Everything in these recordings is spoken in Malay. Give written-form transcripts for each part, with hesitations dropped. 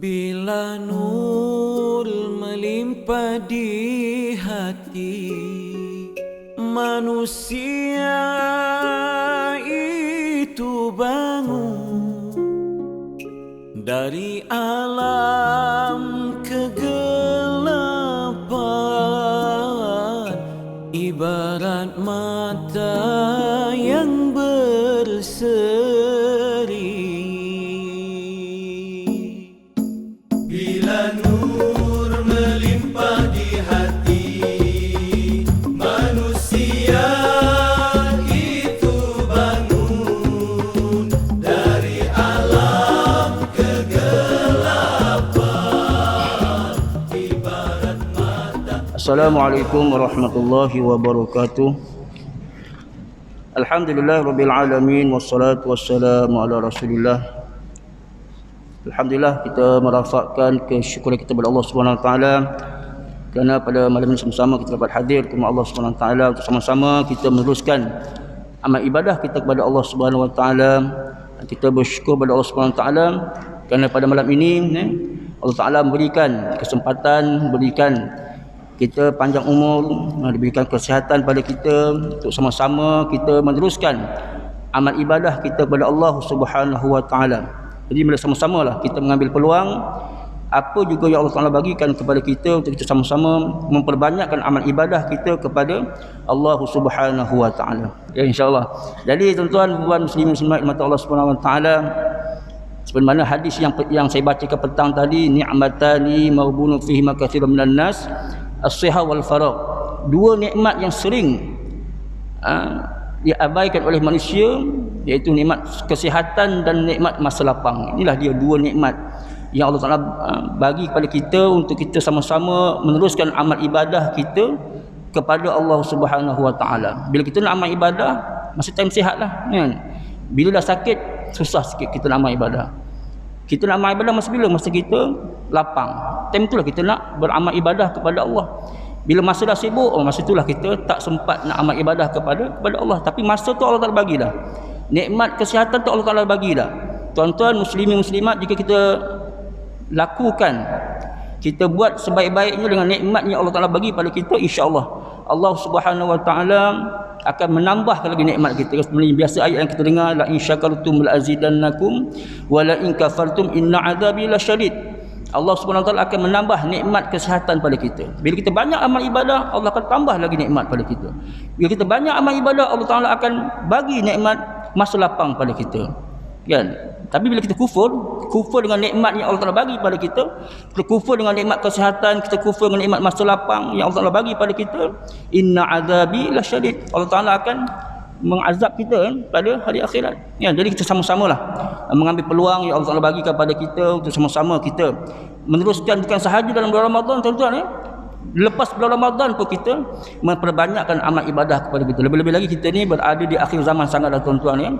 Bila nur melimpah di hati manusia itu bangun dari alam kegelapan, ibarat mata yang berseri. Bila nur melimpah di hati manusia itu bangun dari alam kegelapan, ibarat mata. Assalamualaikum warahmatullahi wabarakatuh. Alhamdulillah rabbil alamin, wassalatu wassalamu ala Rasulillah. Alhamdulillah, kita merafakkan kesyukuran kita kepada Allah Subhanahu Wa Taala kerana pada malam ini sama-sama kita dapat hadir ke rumah Allah Subhanahu Wa Taala untuk sama-sama kita meneruskan amal ibadah kita kepada Allah Subhanahu Wa Taala. Kita bersyukur kepada Allah Subhanahu Wa Taala kerana pada malam ini Allah Taala memberikan kesempatan, berikan kita panjang umur, diberikan kesihatan pada kita untuk sama-sama kita meneruskan amal ibadah kita kepada Allah Subhanahu Wa Taala. Jadi bila sama-sama lah kita mengambil peluang apa juga yang Allah Ta'ala bagikan kepada kita untuk kita sama-sama memperbanyakkan amal ibadah kita kepada Allah Subhanahu Wa Ta'ala. Ya, insyaAllah. Jadi tuan-tuan puan muslimin muslimat mata Allah Subhanahu Wa Ta'ala, seperti mana hadis yang saya bacakan petang tadi, ni'matani maghbunun fihi katsirun minan nas, as-sihah wal faragh. Dua nikmat yang sering diabaikan oleh manusia, iaitu nikmat kesihatan dan nikmat masa lapang. Inilah dia dua nikmat yang Allah Taala bagi kepada kita untuk kita sama-sama meneruskan amal ibadah kita kepada Allah Subhanahu Wa Taala. Bila kita nak amal ibadah, masa time sihatlah, kan? Bila dah sakit, susah sikit kita nak amal ibadah. Kita nak amal ibadah masa bila? Masa kita lapang. Time itulah kita nak beramal ibadah kepada Allah. Bila masa dah sibuk, masa itulah kita tak sempat nak amal ibadah kepada Allah. Tapi masa tu Allah Taala bagi dah. Nikmat kesihatan tu Allah Taala bagi dah. Tuan-tuan muslimin muslimat, jika kita lakukan, kita buat sebaik-baiknya dengan nikmat yang Allah Taala bagi pada kita, insya-Allah Allah Subhanahu Wa Taala akan menambahkan lagi nikmat kita. Sebenarnya biasa ayat yang kita dengar, la in syakartum la azidannakum wa la in kafartum inna adzabi lasyadid. Allah Subhanahu Wa Taala akan menambah nikmat kesihatan pada kita. Bila kita banyak amal ibadah, Allah akan tambah lagi nikmat pada kita. Bila kita banyak amal ibadah, Allah Taala akan bagi nikmat masa lapang pada kita. Kan? Tapi bila kita kufur dengan nikmat yang Allah Taala bagi pada kita kufur dengan nikmat kesihatan, kita kufur dengan nikmat masa lapang yang Allah Taala bagi pada kita, inna azabi lasyadid. Allah Taala akan mengazab kita pada hari akhirat. Ya, jadi kita sama-samalah mengambil peluang yang Allah Taala bagi kepada kita untuk sama-sama kita meneruskan, bukan sahaja dalam bulan Ramadan, tuan-tuan, ya. Lepas bulan Ramadan pun kita memperbanyakkan amal ibadah kepada kita. Lebih-lebih lagi kita ni berada di akhir zaman sangatlah, tuan-tuan, ya.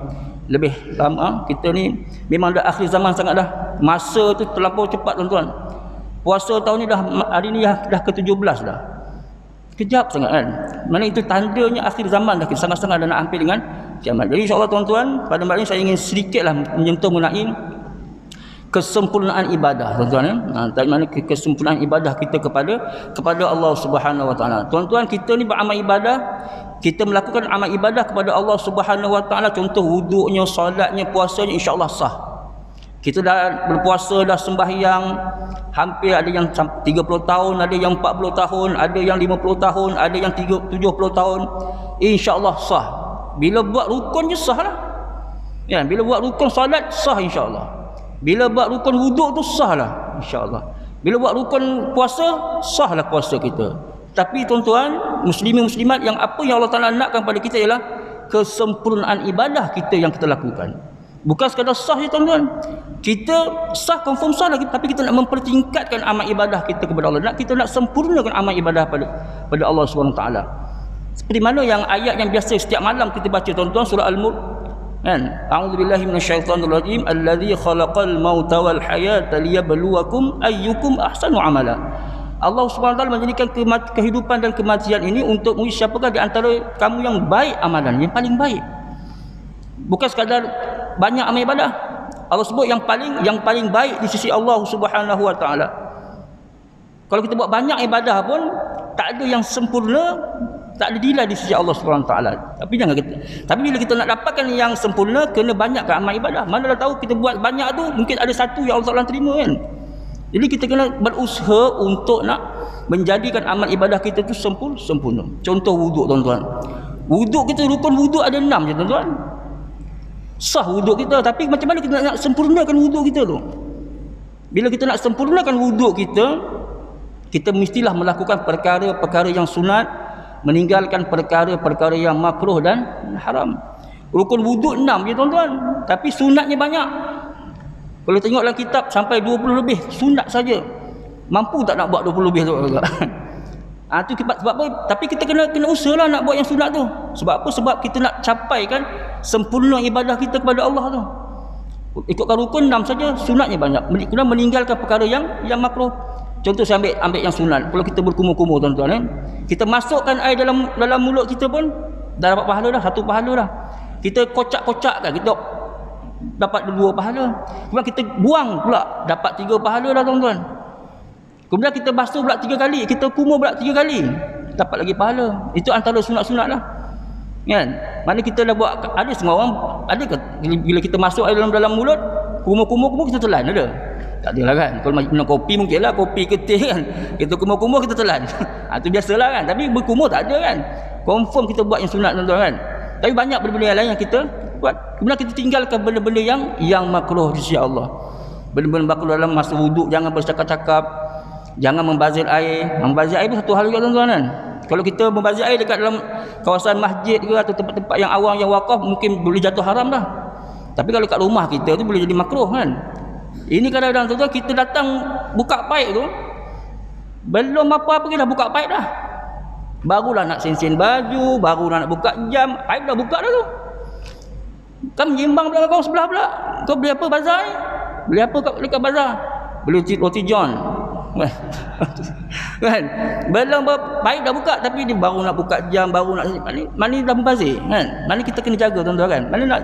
Lebih lama kita ni memang dah akhir zaman sangat dah. Masa tu terlampau cepat, tuan-tuan. Puasa tahun ni dah, hari ni dah ke-17 dah. Kejap sangat, kan? Mana itu tandanya akhir zaman dah, sangat-sangat dah nak hampir dengan kiamat. Jadi insya-Allah tuan-tuan, pada malam ini saya ingin sedikitlah menyentuh mengenai kesempurnaan ibadah, tuan-tuan, ya. Bagaimana kesempurnaan ibadah kita kepada Allah Subhanahu Wa Taala. Tuan-tuan, kita ni beramal ibadah, kita melakukan amal ibadah kepada Allah Subhanahu Wa Taala, contoh wuduknya, solatnya, puasanya, insya-Allah sah. Kita dah berpuasa, dah sembahyang, hampir ada yang 30 tahun, ada yang 40 tahun, ada yang 50 tahun, ada yang 70 tahun. InsyaAllah sah. Bila buat rukunnya sah lah. Ya, bila buat rukun salat, sah insyaAllah. Bila buat rukun wuduk tu, sah lah insyaAllah. Bila buat rukun puasa, sah lah puasa kita. Tapi tuan-tuan, muslimin muslimat, yang apa yang Allah Ta'ala nakkan pada kita ialah kesempurnaan ibadah kita yang kita lakukan. Bukan sekadar sah je, tuan-tuan. Kita sah, confirm sah lagi, tapi kita nak mempertingkatkan amal ibadah kita kepada Allah. Kita nak sempurnakan amal ibadah pada Allah SWT. Seperti mana yang ayat yang biasa setiap malam kita baca, tuan-tuan, surah Al-Mulk, kan? A'udzubillahi minasyaitonirrajim, allazi khalaqal mauta wal hayata liyabluwakum ayyukum ahsanu amala. Allah SWT menjadikan kehidupan dan kematian ini untuk menguji siapakah di antara kamu yang baik amalan, yang paling baik. Bukan sekadar banyak amal ibadah. Allah sebut yang paling baik di sisi Allah Subhanahu wa taala. Kalau kita buat banyak ibadah pun tak ada yang sempurna, tak ada nilai di sisi Allah Subhanahu wa taala. Tapi bila kita nak dapatkan yang sempurna, kena banyakkan amal ibadah. Manalah tahu kita buat banyak tu mungkin ada satu yang Allah Taala terima kan. Jadi kita kena berusaha untuk nak menjadikan amal ibadah kita tu sempurna. Contoh wuduk tuan-tuan. Wuduk kita, rukun wuduk ada 6 je tuan-tuan. Sah wuduk kita, tapi macam mana kita nak sempurnakan wuduk kita tu? Bila kita nak sempurnakan wuduk kita mestilah melakukan perkara-perkara yang sunat, meninggalkan perkara-perkara yang makruh dan haram. Rukun wuduk 6 je tuan-tuan, tapi sunatnya banyak. Kalau tengok dalam kitab sampai 20 lebih sunat saja. Mampu tak nak buat 20 lebih tu juga? Tu sebab apa? Tapi kita kena usahalah nak buat yang sunat tu. Sebab apa? Sebab kita nak capaikan sempurna ibadah kita kepada Allah tu. Ikutkan rukun 6 saja, sunatnya banyak. Kena meninggalkan perkara yang makruh. Contoh saya ambil yang sunat. Kalau kita berkumur-kumur tuan-tuan kan, kita masukkan air dalam mulut kita pun dah dapat pahala dah, 1 pahala dah. Kita kocak-kocakkan, kita dapat 2 pahala. Kemudian kita buang pula, dapat 3 pahala dah tuan-tuan. Kemudian kita basuh pula 3 kali, kita kumur pula 3 kali, dapat lagi pahala. Itu antara sunat-sunat lah kan. Mana kita dah buat, ada semua orang ada ke bila kita masuk air dalam mulut, kumur-kumur kita telan, ada? Tak adalah kan. Kalau minum kopi mungkin lah, kopi ke teh kan, kita kumur-kumur kita telan. Itu biasalah kan. Tapi berkumur tak ada kan. Confirm kita buat yang sunat tuan-tuan kan. Tapi banyak benda-benda yang lain yang kita buat. Kemudian kita tinggalkan benda-benda yang makruh di sisi Allah. Benda-benda makruh dalam masa wuduk, jangan bercakap-cakap, jangan membazir air. Membazir air itu satu hal juga tuan-tuan kan. Kalau kita membazir air dekat dalam kawasan masjid ke atau tempat-tempat yang awam, yang wakaf, mungkin boleh jatuh haram dah. Tapi kalau kat rumah kita tu boleh jadi makruh kan. Ini kadang-kadang tuan-tuan kita datang buka paip tu, belum apa-apa kita dah buka paip dah. Barulah nak sen-sen baju, barulah nak buka jam, paip dah buka dah tu. Kan menyimbang belakang kau sebelah pula. Kau beli apa bazar ni? Beli apa dekat bazar? Beli roti john. Kan? Belum paip dah buka, tapi dia baru nak buka jam, baru nak mana dah membazir kan? Mana kita kena jaga tuan-tuan kan? Mana nak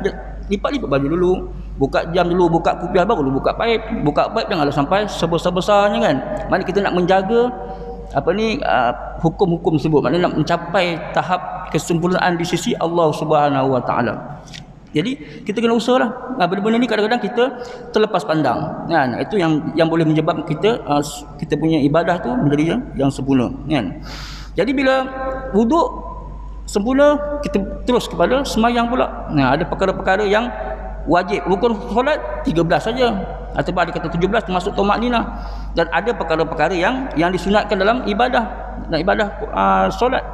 lipat-lipat baju dulu, buka jam dulu, buka kupiah baru dulu buka paip. Buka paip janganlah sampai sebesar-besarnya kan. Mana kita nak menjaga hukum-hukum tersebut, mana nak mencapai tahap kesempurnaan di sisi Allah Subhanahu wa taala. Jadi kita kena usahalah. Benda-benda ni kadang-kadang kita terlepas pandang kan. Itu yang boleh menyebabkan kita punya ibadah tu menjadi yang sempurna kan. Jadi bila wuduk sempurna, kita terus kepada sembahyang pula. Ada perkara-perkara yang wajib. Rukun solat 13 saja, ataupun ada kata 17 termasuk tumakninah. Dan ada perkara-perkara yang disunatkan dalam ibadah solat.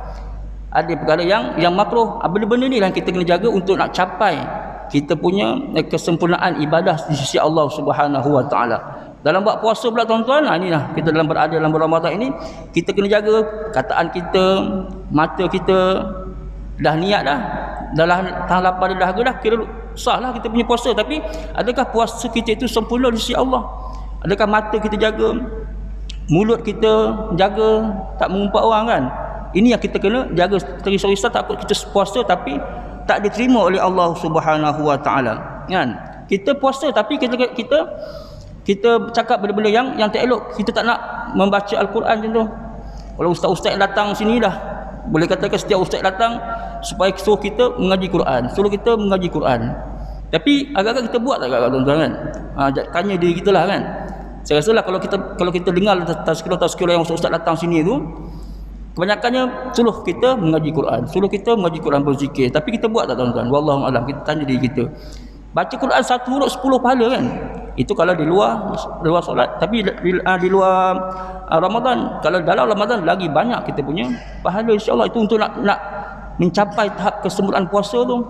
Ada perkara yang makruh. Benda-benda ni lah kita kena jaga untuk nak capai kita punya kesempurnaan ibadah di sisi Allah Subhanahu wa taala. Dalam buat puasa pula tuan-tuan, inilah kita berada dalam bulan Ramadan ini, kita kena jaga kataan kita, mata kita. Dah niat dah tahan lapar dan dahaga dah, kira sah lah kita punya puasa. Tapi adakah puasa kita itu sempurna di sisi Allah? Adakah mata kita jaga, mulut kita jaga, tak mengumpat orang kan? Ini yang kita kena jaga, risau-risau takut kita puasa tapi tak diterima oleh Allah Subhanahu wa taala kan. Kita puasa tapi kita cakap benda-benda yang tak elok. Kita tak nak membaca Al-Quran macam tu. Kalau ustaz-ustaz yang datang sini dah, boleh katakan setiap ustaz datang supaya suruh kita mengaji Quran, suruh kita mengaji Quran. Tapi agak-agak kita buat tak agak-agak tuan-tuan kan? Tanya diri kita lah kan. Saya rasa lah kalau kita dengar tazkirah yang ustaz datang sini tu, kebanyakannya suruh kita mengaji Quran, suruh kita mengaji Quran, berzikir. Tapi kita buat tak tuan-tuan? Wallahu a'lam. Kita tanya diri kita. Baca Quran 1 huruf 10 pahala kan? Itu kalau di luar solat. Tapi di luar Ramadan. Kalau dalam Ramadan lagi banyak kita punya pahala, insya-Allah. Itu untuk nak mencapai tahap kesempurnaan puasa tu.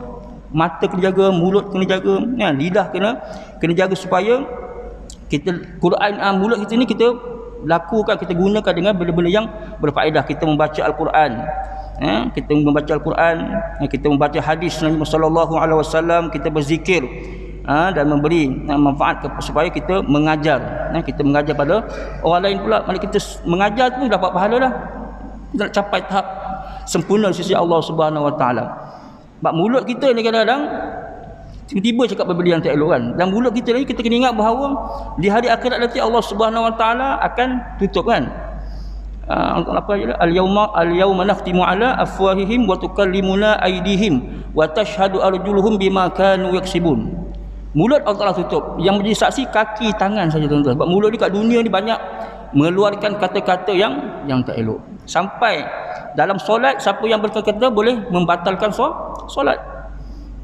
Mata kena jaga, mulut kena jaga, lidah kena jaga supaya kita Quran, mulut kita ni kita lakukan, kita gunakan dengan benda-benda yang berfaedah. Kita membaca Al-Quran, kita membaca Al-Quran, kita membaca hadis Nabi sallallahu alaihi wasallam, kita berzikir dan memberi manfaat supaya kita mengajar. Kita mengajar pada orang lain pula. Mana kita mengajar tu dapat pahala dah. Kita nak capai tahap sempurna di sisi Allah Subhanahu wa taala. Sebab mulut kita ni kadang-kadang tiba-tiba cakap benda yang tak elok kan. Dan mulut kita lagi, kita kena ingat bahawa di hari akhirat nanti Allah Subhanahu Wa Taala akan tutup kan. Apa al-yauma nakhtimu ala afwahihim wa tukallimuna aydihim wa tashhadu arjuluhum bima kanu yaksibun. Mulut Allah Taala tutup, yang menjadi saksi kaki tangan saja tuan-tuan. Sebab mulut ni kat dunia ni banyak mengeluarkan kata-kata yang tak elok. Sampai dalam solat, siapa yang berkata-kata boleh membatalkan solat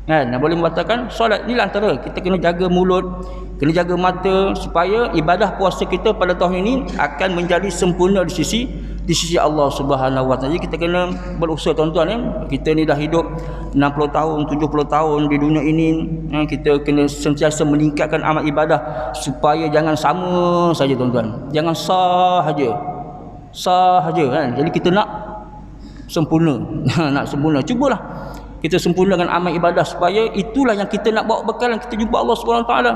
kan, boleh membatalkan solat. Inilah antara kita kena jaga mulut, kena jaga mata, supaya ibadah puasa kita pada tahun ini akan menjadi sempurna di sisi Allah Subhanahu Wa Taala. Jadi kita kena berusaha tuan-tuan ya. Kita ni dah hidup 60 tahun, 70 tahun di dunia ini, kita kena sentiasa meningkatkan amal ibadah supaya jangan sama saja tuan-tuan. Jangan sah saja kan. Jadi kita nak sempurna. Nak sempurna. Cubalah kita sempurnakan amal ibadah, supaya itulah yang kita nak bawa bekal yang kita jumpa Allah Subhanahu Wa Taala.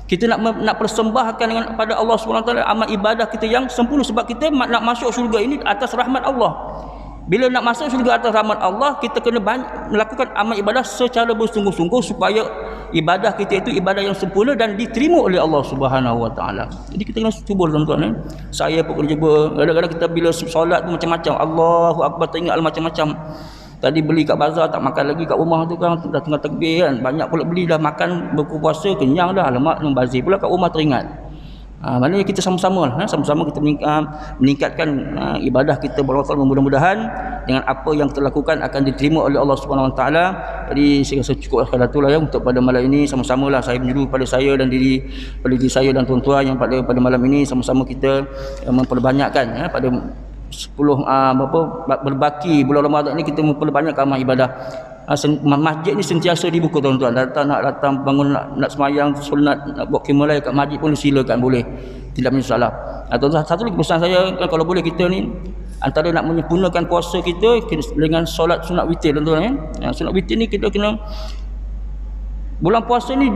Kita nak persembahkan dengan pada Allah Subhanahu Wa Taala amal ibadah kita yang sempurna, sebab kita nak masuk syurga ini atas rahmat Allah. Bila nak masuk syurga atas rahmat Allah, kita kena melakukan amal ibadah secara bersungguh-sungguh, supaya ibadah kita itu ibadah yang sempurna dan diterima oleh Allah Subhanahu Wa Taala. Jadi kita kena cuba tuan-tuan. Saya pun kena cuba. Kadang-kadang kita bila solat tu macam-macam, Allahu Akbar, teringat macam-macam. Tadi beli kat bazar, tak makan lagi kat rumah tu kan, dah tengah takbir kan, banyak pula beli, dah makan berpuasa kenyang dah, alamak membazir pula kat rumah teringat. Maknanya kita sama-sama lah, sama-sama kita meningkatkan ibadah kita berwakil. Mudah-mudahan dengan apa yang kita lakukan akan diterima oleh Allah Subhanahu Wa Taala. Jadi saya rasa cukup sekadar itulah ya untuk pada malam ini. Sama-samalah saya menyeru pada saya dan diri saya dan tuan-tuan yang pada malam ini, sama-sama kita memperbanyakkan pada 10 berbaki bulan Ramadan ni, kita memperbanyakkan amal ibadah. Masjid ni sentiasa dibuka tuan-tuan. Datang bangun nak semayang sunat, nak buat qiyamul kat masjid pun silakan, boleh, tidak masalah. Tuan-tuan, satu lagi pesan saya kan, kalau boleh kita ni antara nak menyempurnakan puasa kita dengan solat sunat witir tuan-tuan ya. Sunat witir ni kita kena, bulan puasa ni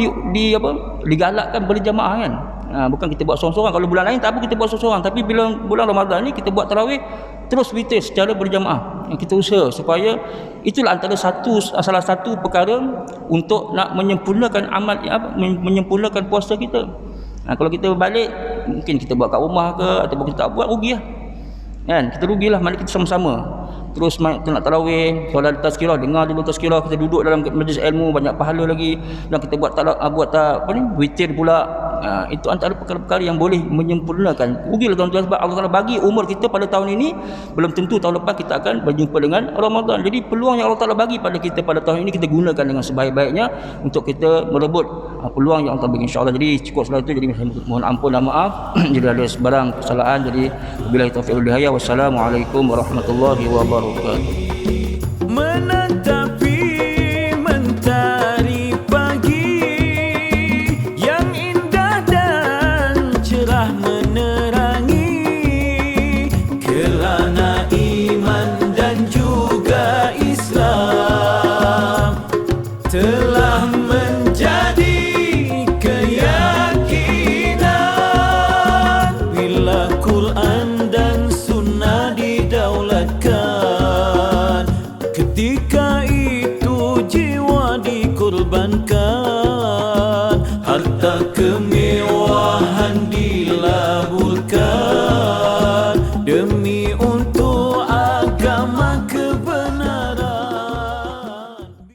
digalakkan berjamaah kan. Bukan kita buat sorang-sorang. Kalau bulan lain tak apa kita buat sorang-sorang, tapi bila bulan Ramadan ni kita buat tarawih terus witir secara berjamaah. Kita usaha supaya itulah antara salah satu perkara untuk nak menyempurnakan amal, menyempurnakan puasa kita. Kalau kita balik mungkin kita buat kat rumah ke, ataupun kita tak buat, rugilah kan. Kita rugilah. Mari kita sama-sama terus nak tarawih, solat tazkirah, dengar dulu tazkirah, kita duduk dalam majlis ilmu, banyak pahala lagi. Dan kita buat witir pula. Itu antara perkara-perkara yang boleh menyempurnakan. Rugilah tuan-tuan, sebab Allah Taala bagi umur kita pada tahun ini, belum tentu tahun depan kita akan berjumpa dengan Ramadan. Jadi peluang yang Allah Taala bagi pada kita pada tahun ini, kita gunakan dengan sebaik-baiknya untuk kita merebut peluang yang Allah Taala bagi, insya-Allah. Jadi cukup sekali itu. Jadi mohon ampun dan maaf jika ada sebarang kesalahan. Jadi wabillahi taufiq wal hidayah. Wassalamualaikum warahmatullahi wabarakatuh.